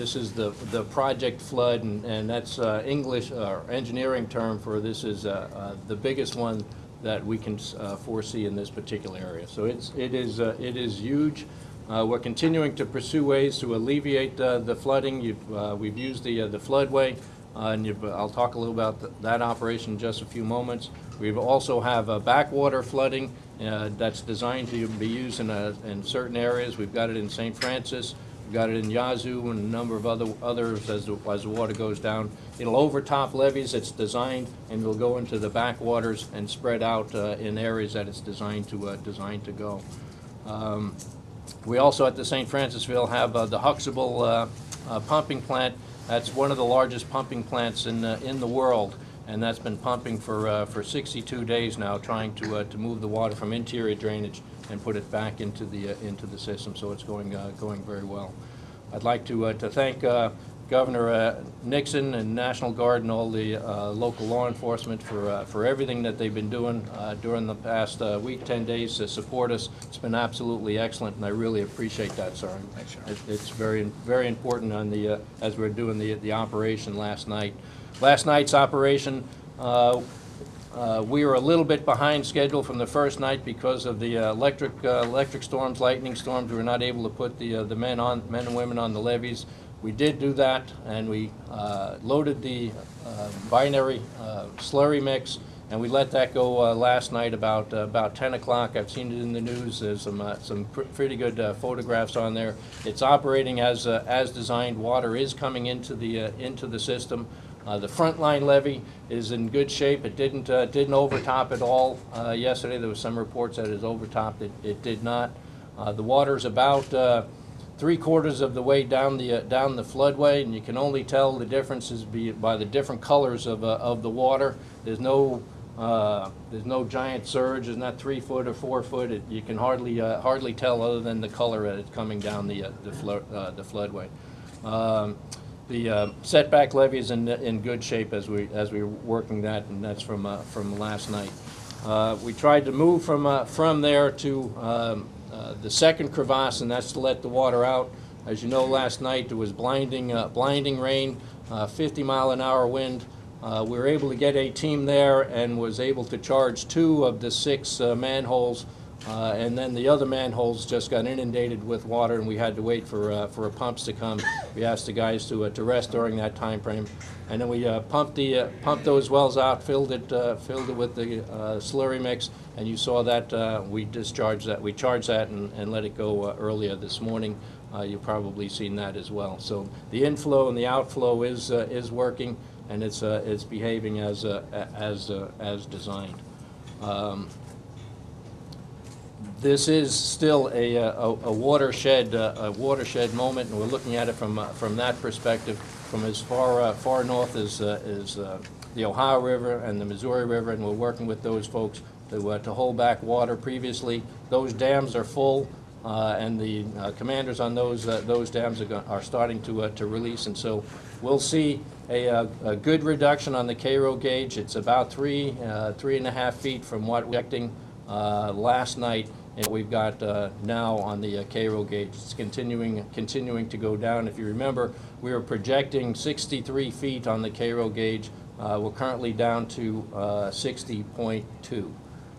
This is the project flood, and that's English or engineering term for this is the biggest one that we can foresee in this particular area. So it is huge. We're continuing to pursue ways to alleviate the flooding. We've used the floodway, and I'll talk a little about that operation in just a few moments. We also have backwater flooding that's designed to be used in certain areas. We've got it in St. Francis. We've got it in Yazoo and a number of others as the water goes down. It'll overtop levees. It's designed, and it'll go into the backwaters and spread out in areas that it's designed to go. We also at the St. Francisville have the Huxtable pumping plant. That's one of the largest pumping plants in the world, and that's been pumping for 62 days now, trying to move the water from interior drainage and put it back into the system. So it's going very well. I'd like to thank Governor Nixon and National Guard and all the local law enforcement for everything that they've been doing during the past week, 10 days to support us. It's been absolutely excellent, and I really appreciate that, sir. Thanks, sir. It's very important on the as we're doing the operation last night. Last night's operation, we were a little bit behind schedule from the first night because of the electric storms, lightning storms. We were not able to put the men and women on the levees. We did do that, and we loaded the binary slurry mix, and we let that go last night about 10 o'clock. I've seen it in the news. There's some pretty good photographs on there. It's operating as designed. Water is coming into the system. The frontline levee is in good shape. It didn't overtop at all yesterday. There was some reports that it overtopped. It did not. The water is about 3/4 of the way down the floodway, and you can only tell the differences by the different colors of the water. There's no giant surge. It's not 3 foot or 4 foot. You can hardly tell other than the color that it's coming down the floodway. The setback levee is in good shape as we're working that, and that's from last night. We tried to move from there to the second crevasse, and that's to let the water out. As you know, last night there was blinding rain, 50-mile-an-hour wind. We were able to get a team there and was able to charge 2 of the 6 manholes, and then the other manholes just got inundated with water, and we had to wait for pumps to come. We asked the guys to rest during that time frame, and then we pumped those wells out, filled it with the slurry mix, and you saw that we charged that and let it go earlier this morning. You've probably seen that as well. So the inflow and the outflow is working, and it's behaving as designed. This is still a watershed moment, and we're looking at it from that perspective, from as far north as the Ohio River and the Missouri River, and we're working with those folks to hold back water. Previously, those dams are full, and the commanders on those dams are starting to release, and so we'll see a good reduction on the Cairo gauge. It's about 3.5 feet from what we're expecting last night. And we've got now on the Cairo gauge. It's continuing to go down. If you remember, we were projecting 63 feet on the Cairo gauge. We're currently down to 60.2.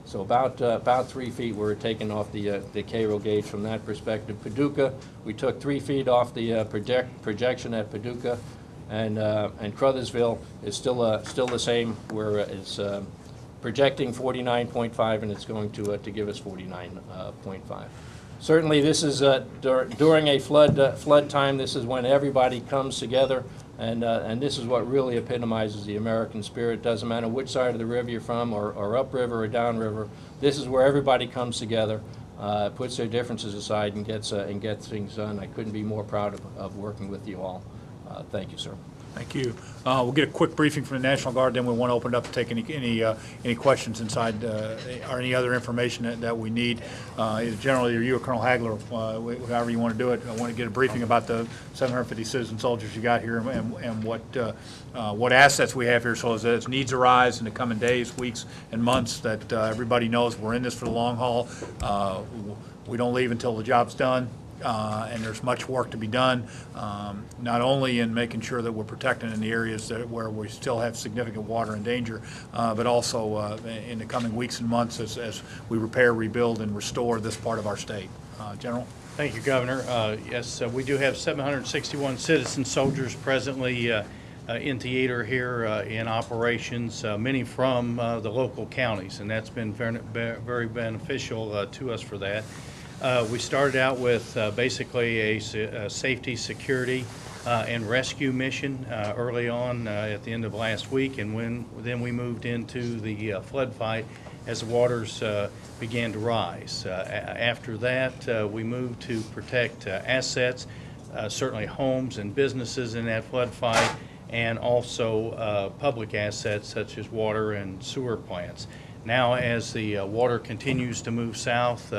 So about 3 feet we're taking off the Cairo gauge from that perspective. Paducah, we took 3 feet off the projection at Paducah, and Crothersville is still the same, where it's projecting 49.5, and it's going to give us 49.5. Certainly, this is during a flood time. This is when everybody comes together, and this is what really epitomizes the American spirit. Doesn't matter which side of the river you're from, or upriver or downriver. This is where everybody comes together, puts their differences aside, and gets things done. I couldn't be more proud of working with you all. Thank you, sir. Thank you. We'll get a quick briefing from the National Guard, then we want to open it up to take any questions inside or any other information that we need. Generally, you or Colonel Hagler, however you want to do it. I want to get a briefing about the 750 citizen soldiers you got here and what assets we have here, so as needs arise in the coming days, weeks, and months, that everybody knows we're in this for the long haul. We don't leave until the job's done. and there's much work to be done, not only in making sure that we're protecting in the areas where we still have significant water and danger, but also in the coming weeks and months as we repair, rebuild, and restore this part of our state. General? Thank you, Governor. Yes, we do have 761 citizen soldiers presently in theater here in operations, many from the local counties, and that's been very beneficial to us for that. We started out with basically a safety, security, and rescue mission early on at the end of last week, and then we moved into the flood fight as the waters began to rise. After that, we moved to protect assets, certainly homes and businesses in that flood fight, and also public assets such as water and sewer plants. Now, as the water continues to move south,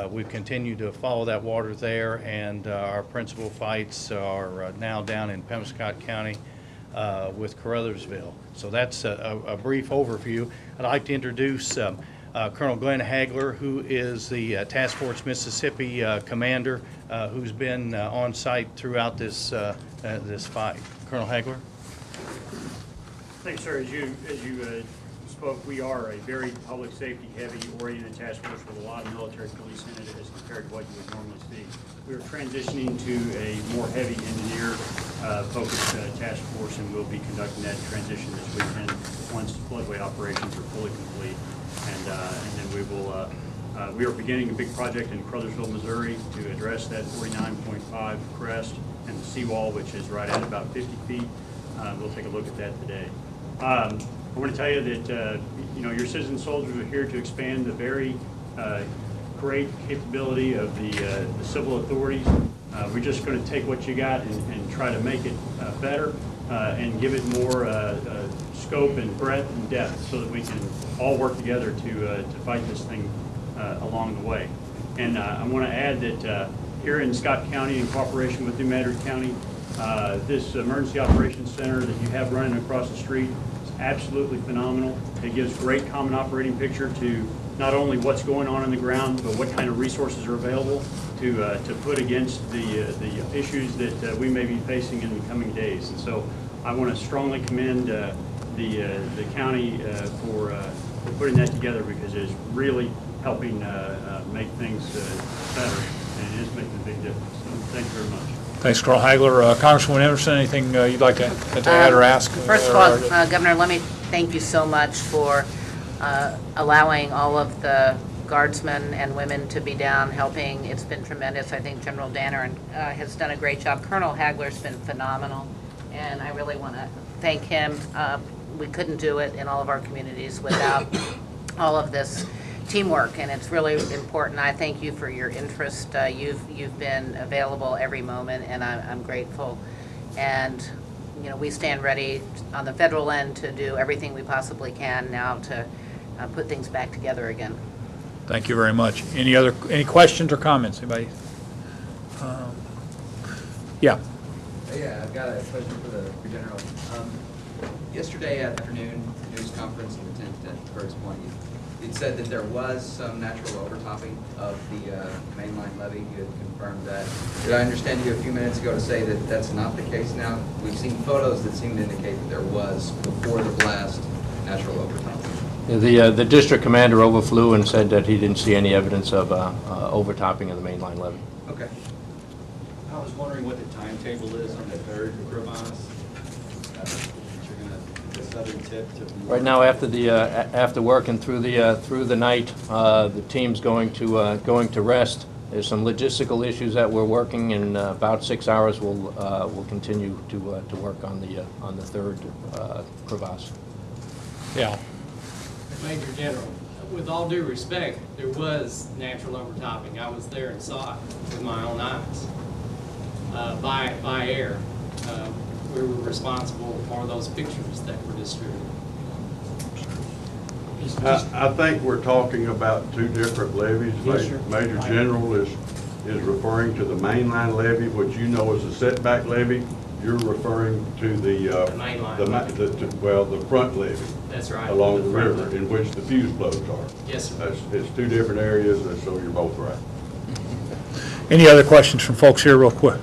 we've continued to follow that water there, and our principal fights are now down in Pemiscot County with Caruthersville. So that's a brief overview. I'd like to introduce Colonel Glenn Hagler, who is the Task Force Mississippi commander, who's been on site throughout this fight. Colonel Hagler. Thanks, sir. As you spoke, we are a very public safety heavy oriented task force with a lot of military police in it as compared to what you would normally see. We are transitioning to a more heavy engineer focused task force, and we'll be conducting that transition this weekend once floodway operations are fully complete. And then we are beginning a big project in Caruthersville, Missouri to address that 49.5 crest and the seawall, which is right at about 50 feet. We'll take a look at that today. I want to tell you that your citizen soldiers are here to expand the very great capability of the civil authorities. We're just going to take what you got and try to make it better and give it more scope and breadth and depth so that we can all work together to fight this thing along the way. And I want to add that here in Scott County, in cooperation with New Madrid County, this emergency operations center that you have running across the street is absolutely phenomenal. It gives great common operating picture to not only what's going on the ground, but what kind of resources are available to put against the issues that we may be facing in the coming days. And so I want to strongly commend the county for putting that together, because it's really helping make things better, and it is making a big difference. So thank you very much. Thanks, Colonel Hagler. Congresswoman Anderson, anything you'd like to add or ask? First of all, Governor, let me thank you so much for allowing all of the guardsmen and women to be down helping. It's been tremendous. I think General Danner has done a great job. Colonel Hagler's been phenomenal, and I really want to thank him. We couldn't do it in all of our communities without all of this teamwork, and it's really important. I thank you for your interest. You've been available every moment, and I'm grateful. And we stand ready on the federal end to do everything we possibly can now to put things back together again. Thank you very much. Any questions or comments? Anybody? Yeah. Yeah, I've got a question for the General. Yesterday afternoon, news conference in the tent at Bird's Point, you'd said that there was some natural overtopping of the mainline levee. You had confirmed that. Did I understand you a few minutes ago to say that that's not the case now? We've seen photos that seem to indicate that there was, before the blast, natural overtopping. The district commander overflew and said that he didn't see any evidence of overtopping of the mainline levee. Okay. I was wondering what the timetable is on the third crevasse. The southern tip to Right now, after working through the night, the team's going to rest. There's some logistical issues that we're working. In about 6 hours, we'll continue to work on the third crevasse. Yeah. Major General, with all due respect, there was natural overtopping. I was there and saw it with my own eyes by air. We were responsible for those pictures that were distributed. I think we're talking about two different levees. Yes, sir. Major General is referring to the mainline levee, which you know is a setback levee. You're referring to the mainline the front levee. That's right. Along the river, in which the fuse flows are. Yes, sir. It's two different areas, so you're both right. Any other questions from folks here real quick?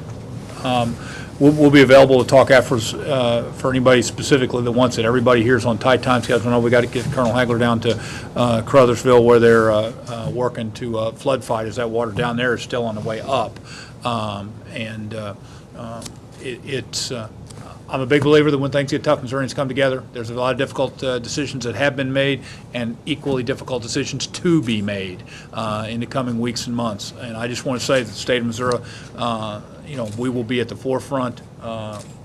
We'll be available to talk afterwards for anybody specifically that wants it. Everybody here is on tight time schedules. I know we got to get Colonel Hagler down to Crothersville where they're working to flood fight, as that water down there is still on the way up. I'm a big believer that when things get tough, Missourians come together. There's a lot of difficult decisions that have been made and equally difficult decisions to be made in the coming weeks and months. And I just want to say that the state of Missouri, we will be at the forefront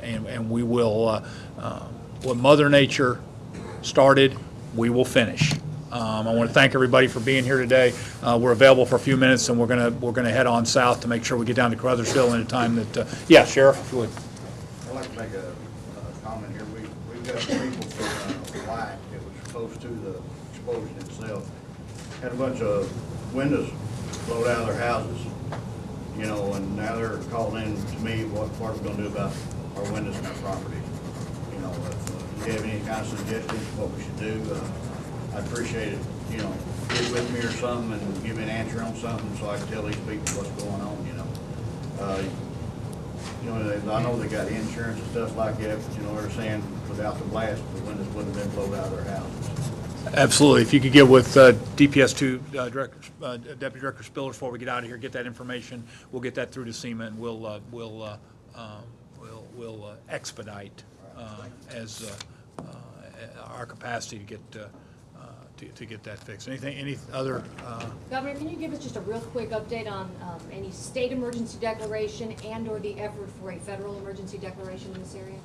and we will, what Mother Nature started, we will finish. I want to thank everybody for being here today. We're available for a few minutes, and we're gonna head on south to make sure we get down to Crothersville in a time that. Yeah, Sheriff, if you would. I'd like to make a comment here. We've got people from White that was close to the explosion itself. Had a bunch of windows blowed out of their houses, and now they're calling in to me what are we gonna do about our windows in our property. If you have any kind of suggestions what we should do, I'd appreciate it. Get with me or something and give me an answer on something so I can tell these people what's going on, I know they got insurance and stuff like that, but they're saying without the blast, the windows wouldn't have been blown out of their houses. Absolutely. If you could get with DPS2 Deputy Director Spillers before we get out of here, get that information. We'll get that through to SEMA, and we'll expedite as our capacity to get that fixed. Any other? Governor, can you give us just a real quick update on any state emergency declaration and/or the effort for a federal emergency declaration in this area?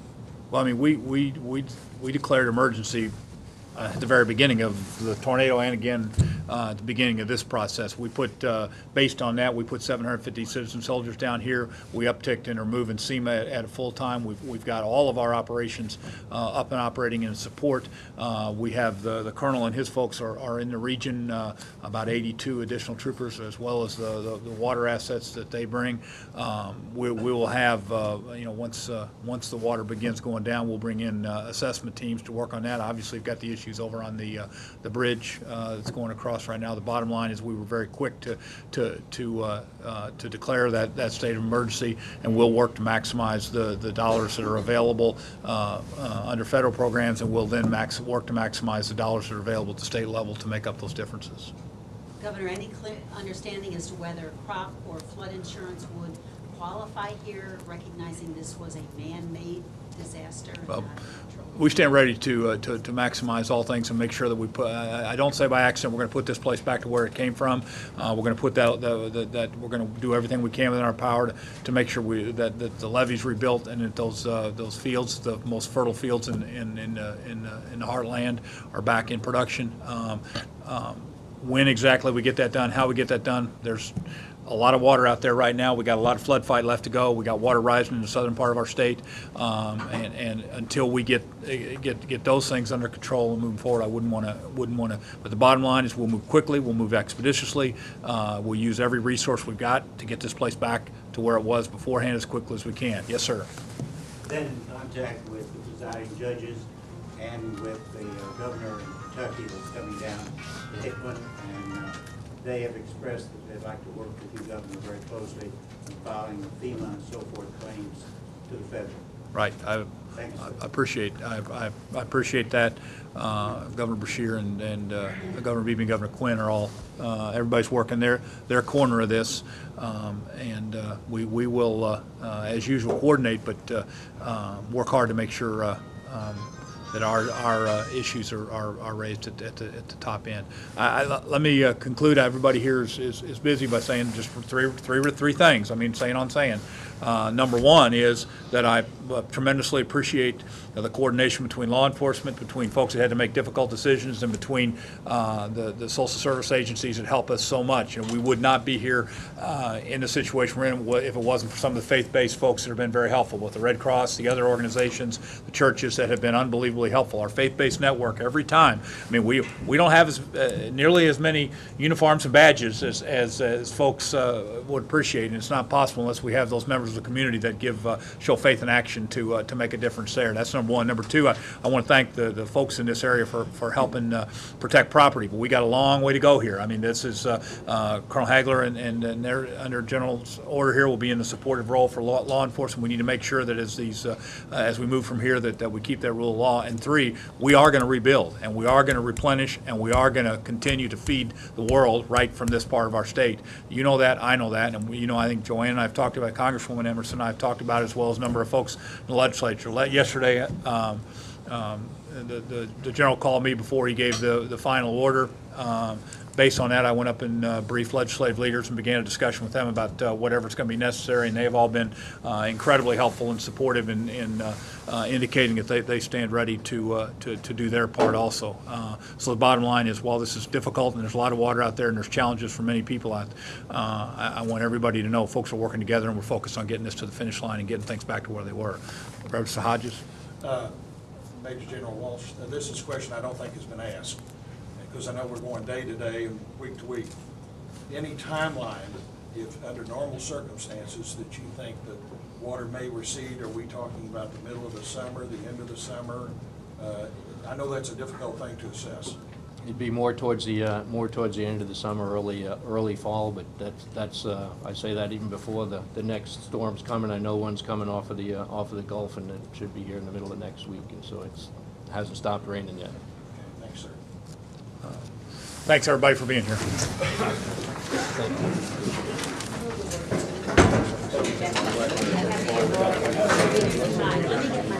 Well, I mean, we declared emergency at the very beginning of the tornado, and again at the beginning of this process. We put, based on that, we put 750 citizen soldiers down here. We upticked and are moving SEMA at a full time. We've got all of our operations up and operating in support. We have the colonel and his folks are in the region, about 82 additional troopers, as well as the water assets that they bring. We will have, once the water begins going down, we'll bring in assessment teams to work on that. Obviously, we've got the issues over on the bridge that's going across right now. The bottom line is we were very quick to declare that state of emergency, and we'll work to maximize the dollars that are available under federal programs, and we'll then work to maximize the dollars that are available at the state level to make up those differences. Governor, any clear understanding as to whether crop or flood insurance would qualify here, recognizing this was a man-made disaster? Well, we stand ready to maximize all things and make sure that we put. I don't say by accident we're going to put this place back to where it came from. We're going to put that we're going to do everything we can within our power to make sure that the levee's rebuilt and that those fields, the most fertile fields in the heartland, are back in production. When exactly we get that done, how we get that done, there's a lot of water out there right now. We got a lot of flood fight left to go. We got water rising in the southern part of our state, and until we get those things under control and moving forward, I wouldn't want to. But the bottom line is we'll move quickly. We'll move expeditiously. We'll use every resource we've got to get this place back to where it was beforehand as quickly as we can. Yes, sir. Been in contact with the presiding judges and with the governor in Kentucky that's coming down to Hickman, and they have expressed that they'd like to work with you, Governor, very closely in filing FEMA and so forth claims to the federal. Right. I appreciate that. Governor Beshear and Governor Beebe and Governor Quinn are all everybody's working their corner of this, and we will as usual coordinate, but work hard to make sure that our issues are raised at the top end. Let me conclude. Everybody here is busy by saying just three things. I mean, saying. Number one is that I tremendously appreciate the coordination between law enforcement, between folks that had to make difficult decisions, and between the social service agencies that help us so much. We would not be here in the situation we're in if it wasn't for some of the faith-based folks that have been very helpful, with the Red Cross, the other organizations, the churches that have been unbelievable unbelievably helpful. Our faith-based network, every time, I mean, we don't have nearly as many uniforms and badges as folks would appreciate, and it's not possible unless we have those members of the community that show faith in action to make a difference there. That's number one. Number two, I want to thank the folks in this area for helping protect property, but we got a long way to go here. I mean, this is Colonel Hagler and they're under General's order here will be in the supportive role for law enforcement. We need to make sure that as we move from here that we keep that rule of law. And three, we are going to rebuild, and we are going to replenish, and we are going to continue to feed the world right from this part of our state. You know that, I know that, and I think Joanne and I have talked about, Congresswoman Emerson and I have talked about it, as well as a number of folks in the legislature. Yesterday, the general called me before he gave the final order. Based on that, I went up and briefed legislative leaders and began a discussion with them about whatever's going to be necessary, and they have all been incredibly helpful and supportive in indicating that they stand ready to do their part also. So the bottom line is, while this is difficult and there's a lot of water out there and there's challenges for many people I want everybody to know folks are working together, and we're focused on getting this to the finish line and getting things back to where they were. Representative Hodges? Major General Walsh, this is a question I don't think has been asked, because I know we're going day to day and week to week. Any timeline, if under normal circumstances, that you think that water may recede? Are we talking about the middle of the summer, the end of the summer? I know that's a difficult thing to assess. It'd be more towards the end of the summer, early fall, but that's I say that even before the next storm's coming. I know one's coming off of the Gulf, and it should be here in the middle of next week, and so it hasn't stopped raining yet. Okay, thanks, sir. Thanks, everybody, for being here. Thank you.